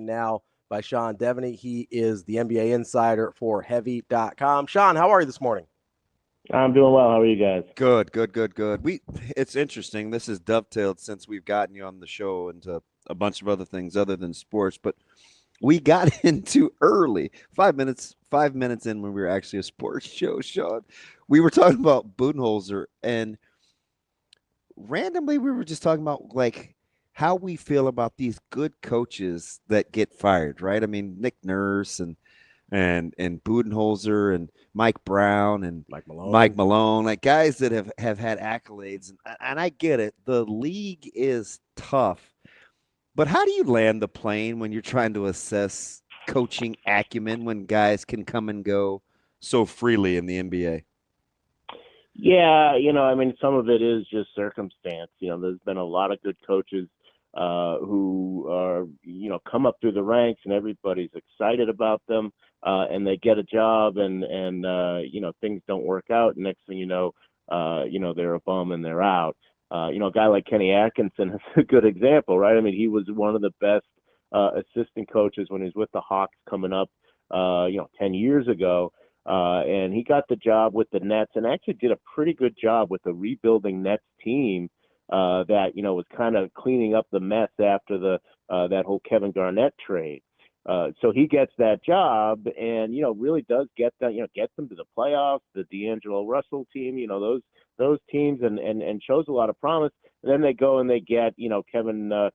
joined now by Seth Deveney. He is the NBA insider for Heavy.com. Seth, how are you this morning? I'm doing well. How are you guys? Good. It's interesting. This is dovetailed since we've gotten you on the show into a bunch of other things other than sports, but we got into early, 5 minutes in when we were actually a sports show, Seth. We were talking about Budenholzer, and randomly we were just talking about like how we feel about these good coaches that get fired, right? I mean, Nick Nurse and Budenholzer and Mike Brown and Mike Malone, like guys that have had accolades. And I get it. The league is tough. But how do you land the plane when you're trying to assess coaching acumen when guys can come and go so freely in the NBA? Yeah, I mean, some of it is just circumstance. There's been a lot of good coaches who are, come up through the ranks and everybody's excited about them, and they get a job and things don't work out. And next thing you know, they're a bum and they're out. A guy like Kenny Atkinson is a good example, right? I mean, he was one of the best assistant coaches when he was with the Hawks coming up, 10 years ago. And he got the job with the Nets and actually did a pretty good job with the rebuilding Nets team that, was kind of cleaning up the mess after that whole Kevin Garnett trade. So he gets that job and, really does get that, gets them to the playoffs, the D'Angelo Russell team, those teams and shows a lot of promise. And then they go and they get, Kevin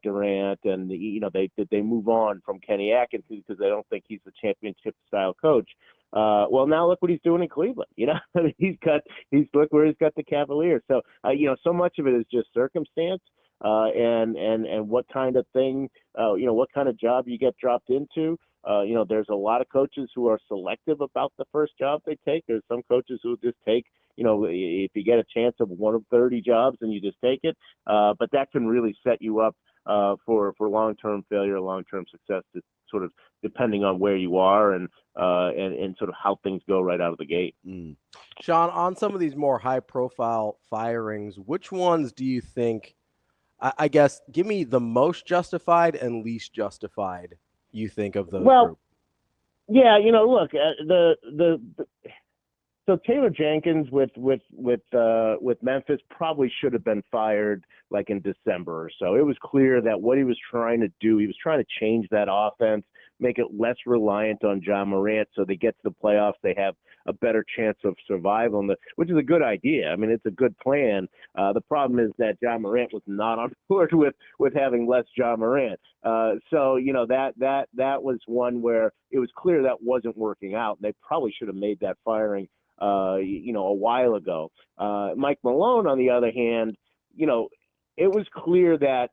Durant and, they move on from Kenny Atkinson because they don't think he's a championship style coach. Well, now look what he's doing in Cleveland. I mean, look where he's got the Cavaliers. So, so much of it is just circumstance. And what kind of thing, what kind of job you get dropped into. There's a lot of coaches who are selective about the first job they take. There's some coaches who just take, if you get a chance of one of 30 jobs and you just take it. But that can really set you up for long-term failure, long-term success, sort of depending on where you are and sort of how things go right out of the gate. Seth, on some of these more high-profile firings, which ones do you think, I guess, give me the most justified and least justified you think of those groups? Yeah, look, so Taylor Jenkins with Memphis probably should have been fired like in December or so. It was clear that what he was trying to do, he was trying to change that offense, make it less reliant on Ja Morant, so they get to the playoffs, they have a better chance of survival, which is a good idea. I mean, it's a good plan. The problem is that Ja Morant was not on board with having less Ja Morant. So that was one where it was clear that wasn't working out. They probably should have made that firing a while ago. Mike Malone, on the other hand, it was clear that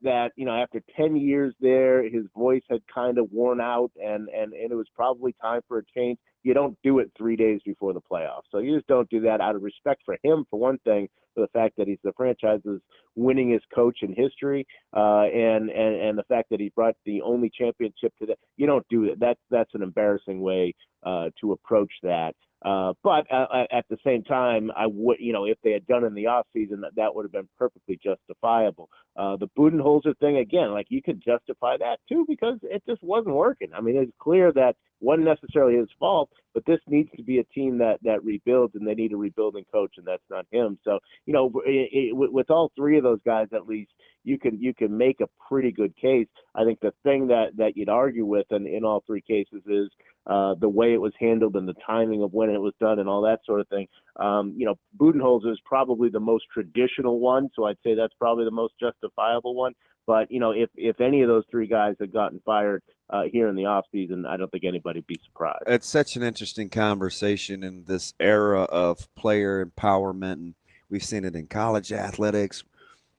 after 10 years there, his voice had kind of worn out, and it was probably time for a change. You don't do it 3 days before the playoffs. So you just don't do that out of respect for him, for one thing, for the fact that he's the franchise's winningest coach in history, and the fact that he brought the only championship to that. You don't do that. That's an embarrassing way to approach that. But at the same time, I would, if they had done it in the offseason, that would have been perfectly justifiable. The Budenholzer thing, again, like you could justify that too because it just wasn't working. I mean, it's clear that wasn't necessarily his fault, but this needs to be a team that rebuilds, and they need a rebuilding coach, and that's not him. So, with all three of those guys, at least you can make a pretty good case. I think the thing that you'd argue with in all three cases is the way it was handled and the timing of when it was done and all that sort of thing. Budenholzer is probably the most traditional one, so I'd say that's probably the most justifiable one. But, if any of those three guys had gotten fired here in the offseason, I don't think anybody'd be surprised. It's such an interesting conversation in this era of player empowerment, and we've seen it in college athletics.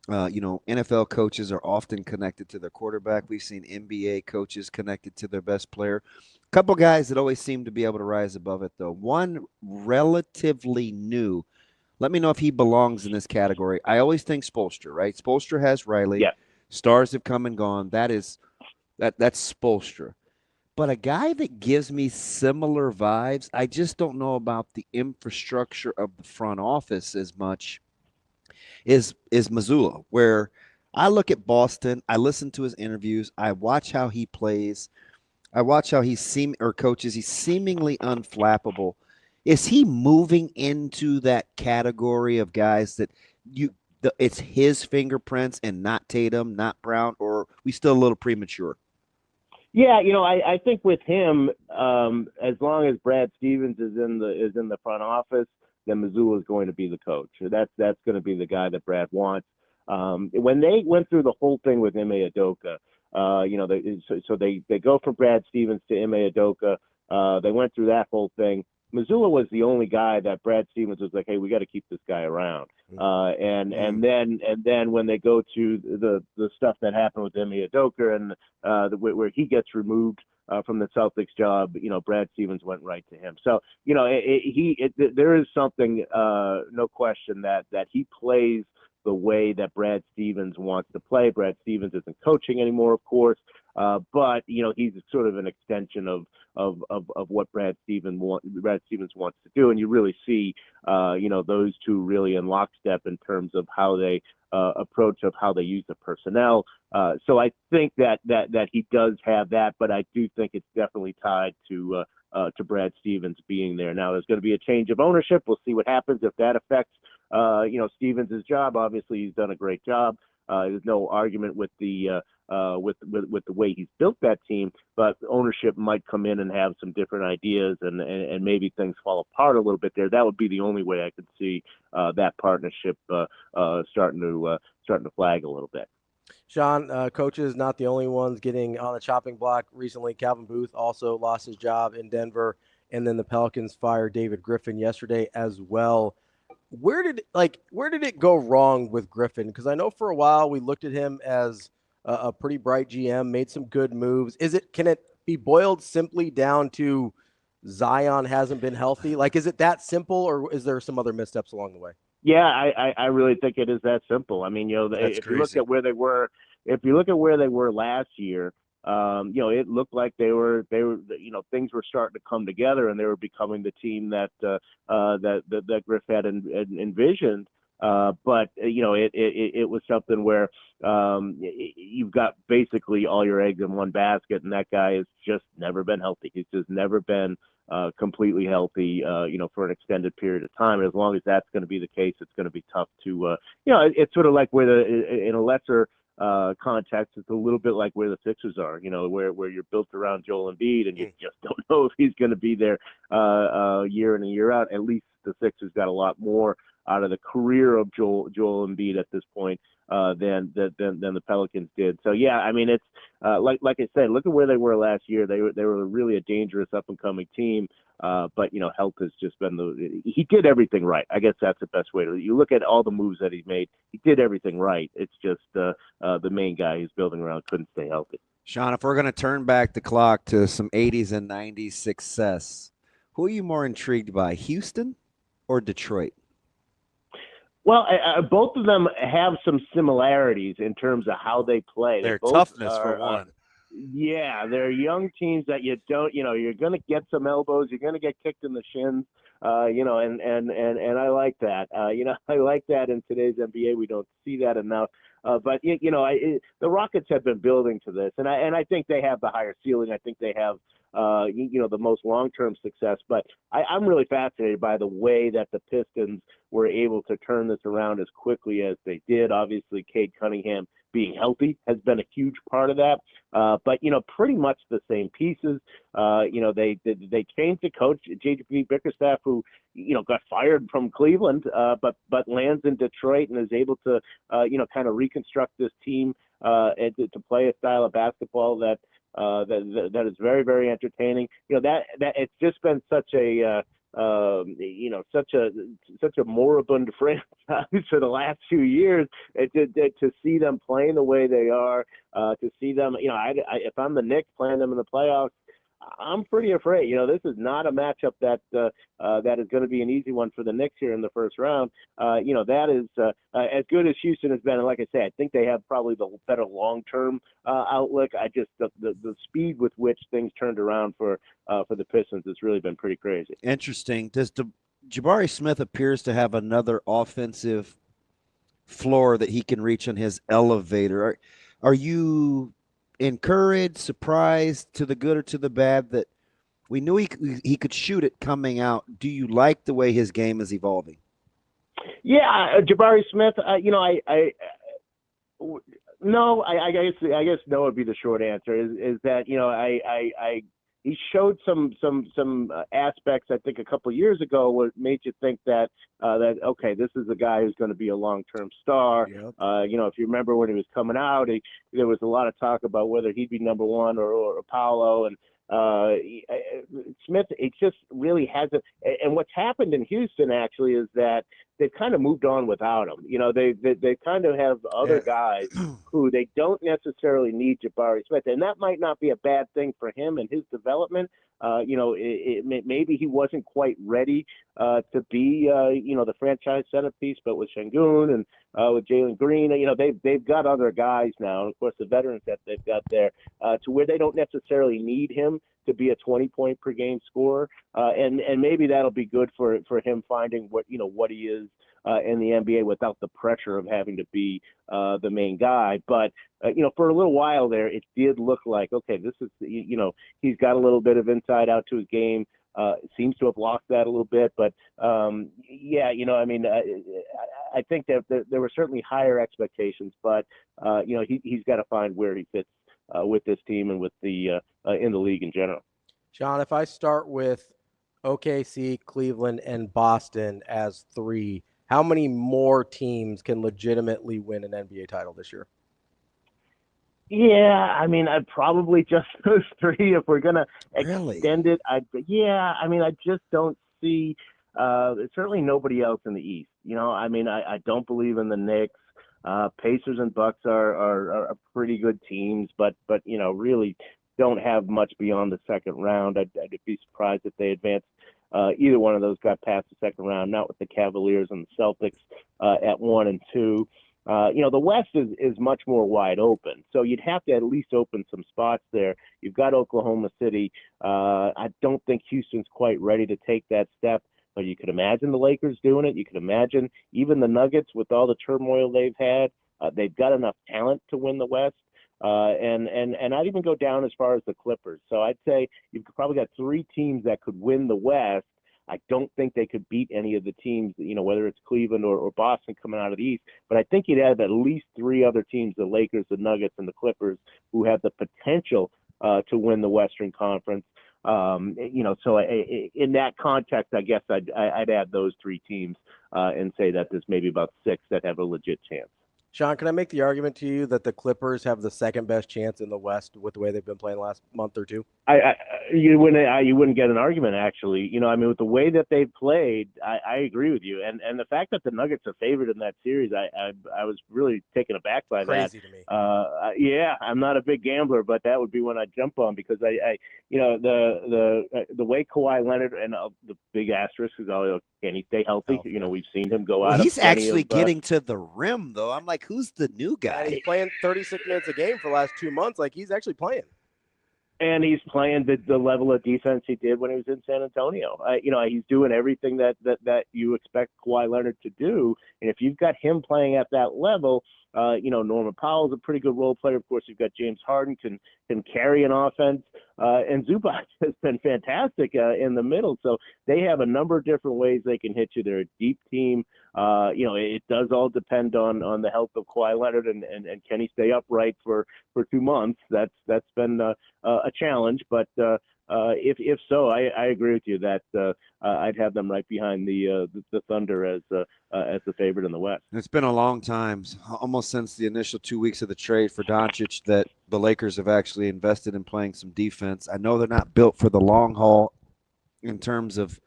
NFL coaches are often connected to their quarterback. We've seen NBA coaches connected to their best player. A couple guys that always seem to be able to rise above it, though. One relatively new. Let me know if he belongs in this category. I always think Spoelstra, right? Spoelstra has Riley. Yeah. Stars have come and gone. That's Spoelstra. But a guy that gives me similar vibes, I just don't know about the infrastructure of the front office as much, is Missoula, where I look at Boston. I listen to his interviews. I watch how he plays. I watch how coaches. He's seemingly unflappable. Is he moving into that category of guys that it's his fingerprints and not Tatum, not Brown, or we still a little premature? Yeah, I think with him, as long as Brad Stevens is in the front office, then Missoula is going to be the coach. That's going to be the guy that Brad wants. When they went through the whole thing with Ime Udoka, they go from Brad Stevens to Ime Udoka. They went through that whole thing. Missoula was the only guy that Brad Stevens was like, hey, we got to keep this guy around. And then when they go to the stuff that happened with Ime Udoka and where he gets removed from the Celtics job, Brad Stevens went right to him. So there is something, no question that he plays the way that Brad Stevens wants to play. Brad Stevens isn't coaching anymore, of course, but he's sort of an extension of what Brad Stevens wants to do, and you really see those two really in lockstep in terms of how they approach of how they use the personnel. So I think that he does have that, but I do think it's definitely tied to Brad Stevens being there. Now there's going to be a change of ownership. We'll see what happens if that affects Stevens' job. Obviously, he's done a great job. There's no argument with the with the way he's built that team, but ownership might come in and have some different ideas, and maybe things fall apart a little bit there. That would be the only way I could see that partnership starting to flag a little bit. Sean, coaches not the only ones getting on the chopping block recently. Calvin Booth also lost his job in Denver, and then the Pelicans fired David Griffin yesterday as well. Where did it go wrong with Griffin? Because I know for a while we looked at him as a pretty bright GM, made some good moves. Can it be boiled simply down to Zion hasn't been healthy? Like, is it that simple, or is there some other missteps along the way? Yeah, I really think it is that simple. I mean, if you look at where they were, last year, it looked like they were, things were starting to come together, and they were becoming the team that Griff had envisioned. But it was something where you've got basically all your eggs in one basket, and that guy has just never been healthy. He's just never been completely healthy, for an extended period of time. And as long as that's going to be the case, it's going to be tough to, it's sort of like in a lesser context, it's a little bit like where the Sixers are, where you're built around Joel Embiid, and you just don't know if he's going to be there year in and year out. At least the Sixers got a lot more out of the career of Joel Embiid at this point than the Pelicans did. So yeah, I mean, it's like I said, look at where they were last year. They were really a dangerous up and coming team. But health has just been he did everything right. I guess that's the best way to. You look at all the moves that he made. He did everything right. It's just the main guy he's building around couldn't stay healthy. Sean, if we're going to turn back the clock to some 80s and 90s success, who are you more intrigued by, Houston or Detroit? Well, both of them have some similarities in terms of how they play. Their toughness, for one. Yeah, they're young teams that you don't, you're going to get some elbows, you're going to get kicked in the shins, and I like that. I like that in today's NBA. We don't see that enough. But the Rockets have been building to this, and I think they have the higher ceiling. I think they have the most long-term success. But I'm really fascinated by the way that the Pistons were able to turn this around as quickly as they did. Obviously, Cade Cunningham being healthy has been a huge part of that. But pretty much the same pieces. They changed the coach, J.P. Bickerstaff, who got fired from Cleveland, but lands in Detroit and is able to kind of reconstruct this team and to play a style of basketball that is very, very entertaining. That it's just been such a such a moribund franchise for the last 2 years. To see them playing the way they are, to see them, if I'm the Knicks playing them in the playoffs, I'm pretty afraid. This is not a matchup that is going to be an easy one for the Knicks here in the first round. That is as good as Houston has been. And like I said, I think they have probably the better long-term outlook. The speed with which things turned around for the Pistons has really been pretty crazy. Interesting. Jabari Smith appears to have another offensive floor that he can reach on his elevator. Are you encouraged, surprised, to the good or to the bad, that we knew he could shoot it coming out? Do you like the way his game is evolving? Yeah, Jabari Smith. No, I guess no would be the short answer. Is that he showed some aspects, I think, a couple of years ago, what made you think that that okay, this is a guy who's going to be a long-term star. Yep. If you remember when he was coming out, there was a lot of talk about whether he'd be number one or Apollo, and Smith, it just really hasn't. And what's happened in Houston actually is that they've kind of moved on without him. They kind of have other guys who they don't necessarily need Jabari Smith, and that might not be a bad thing for him and his development. Maybe he wasn't quite ready to be, the franchise centerpiece, but with Şengün and with Jalen Green, they've got other guys now, and of course the veterans that they've got there, to where they don't necessarily need him to be a 20-point per game scorer, and maybe that'll be good for him finding what he is in the NBA without the pressure of having to be the main guy. But for a little while there, it did look like, okay, this is he's got a little bit of inside out to his game. Seems to have lost that a little bit, but I think that there were certainly higher expectations, but he's got to find where he fits with this team and with the in the league in general. John, if I start with OKC, Cleveland, and Boston as 3, how many more teams can legitimately win an NBA title this year? Yeah, I'd probably just those 3 if we're gonna extend it. I just don't see certainly nobody else in the East. I don't believe in the Knicks. Pacers and Bucks are pretty good teams, but really don't have much beyond the second round. I'd be surprised if they advanced. Either one of those got past the second round, not with the Cavaliers and the Celtics at 1 and 2. The West is much more wide open, so you'd have to at least open some spots there. You've got Oklahoma City. I don't think Houston's quite ready to take that step, but you could imagine the Lakers doing it. You could imagine even the Nuggets with all the turmoil they've had. They've got enough talent to win the West. And I'd even go down as far as the Clippers. So I'd say you've probably got 3 teams that could win the West. I don't think they could beat any of the teams, whether it's Cleveland or Boston coming out of the East. But I think you'd have at least 3 other teams, the Lakers, the Nuggets, and the Clippers, who have the potential to win the Western Conference. So in that context, I guess I'd add those 3 teams and say that there's maybe about 6 that have a legit chance. Sean, can I make the argument to you that the Clippers have the second best chance in the West with the way they've been playing the last month or 2? You wouldn't get an argument, actually. With the way that they've played, I agree with you. And the fact that the Nuggets are favored in that series, I was really taken aback by that. Crazy to me. Yeah, I'm not a big gambler, but that would be one I'd jump on because the way Kawhi Leonard and the big asterisk is, can he stay healthy? We've seen him go out. He's actually getting to the rim, though. I'm like, who's the new guy? And he's playing 36 minutes a game for the last 2 months. Like, he's actually playing. And he's playing the level of defense he did when he was in San Antonio. He's doing everything that you expect Kawhi Leonard to do. And if you've got him playing at that level, Norman Powell's a pretty good role player. Of course, you've got James Harden can carry an offense. And Zubac has been fantastic in the middle. So they have a number of different ways they can hit you. They're a deep team. It does all depend on the health of Kawhi Leonard and can he stay upright for 2 months. That's been a challenge, but if so, I agree with you that I'd have them right behind the Thunder as the favorite in the West. It's been a long time, almost since the initial 2 weeks of the trade for Doncic, that the Lakers have actually invested in playing some defense. I know they're not built for the long haul in terms of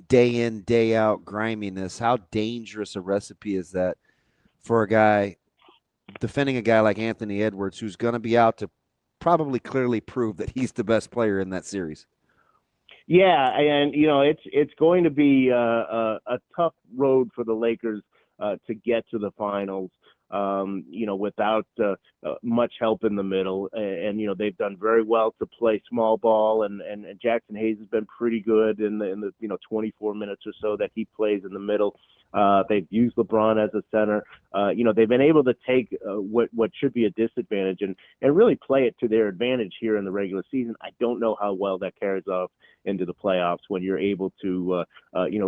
day in, day out griminess. How dangerous a recipe is that for a guy defending a guy like Anthony Edwards, who's going to be out to probably clearly prove that he's the best player in that series? Yeah, and it's going to be a tough road for the Lakers to get to the finals. without much help in the middle. And they've done very well to play small ball. And Jackson Hayes has been pretty good in the 24 minutes or so that he plays in the middle. They've used LeBron as a center. They've been able to take what should be a disadvantage and really play it to their advantage here in the regular season. I don't know how well that carries off into the playoffs when you're able to,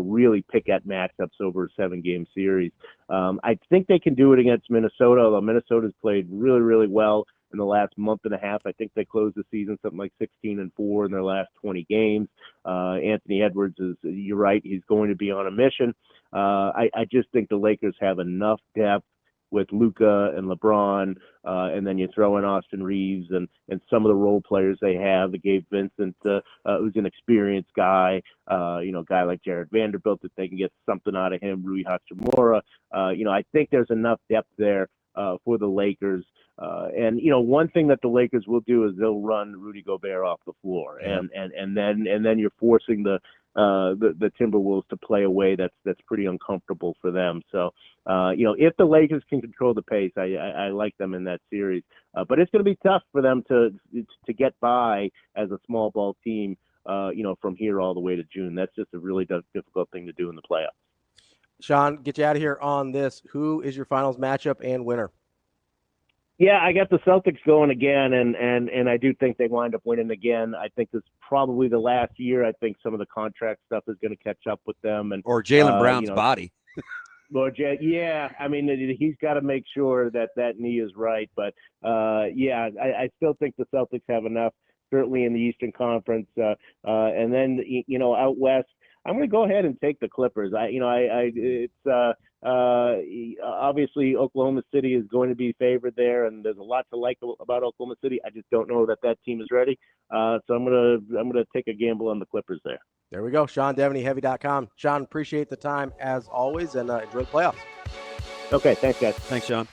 really pick at matchups over a 7-game series. I think they can do it against Minnesota, although Minnesota's played really, really well in the last month and a half. I think they closed the season something like 16-4 in their last 20 games. Anthony Edwards you're right, he's going to be on a mission. I just think the Lakers have enough depth with Lulla and LeBron, and then you throw in Austin Reeves and some of the role players they have. Gabe Vincent, who's an experienced guy, a guy like Jared Vanderbilt, that they can get something out of him, Rui Hachimura. I think there's enough depth there for the Lakers. And one thing that the Lakers will do is they'll run Rudy Gobert off the floor, Yeah. and then you're forcing the Timberwolves to play a way that's pretty uncomfortable for them. So if the Lakers can control the pace, I like them in that series. But it's going to be tough for them to get by as a small ball team. From here all the way to June. That's just a really difficult thing to do in the playoffs. Sean, get you out of here on this. Who is your finals matchup and winner? Yeah, I got the Celtics going again, and I do think they wind up winning again. I think this is probably the last year. I think some of the contract stuff is going to catch up with them, or Jaylen Brown's body. Yeah, I mean, he's got to make sure that knee is right. But I still think the Celtics have enough, certainly in the Eastern Conference, and then out west, I'm going to go ahead and take the Clippers. Obviously Oklahoma City is going to be favored there, and there's a lot to like about Oklahoma City. I just don't know that team is ready. So I'm gonna take a gamble on the Clippers there. There we go. Sean Deveney, heavy.com. Sean, appreciate the time as always, and enjoy the playoffs. Okay, thanks guys. Thanks, Sean.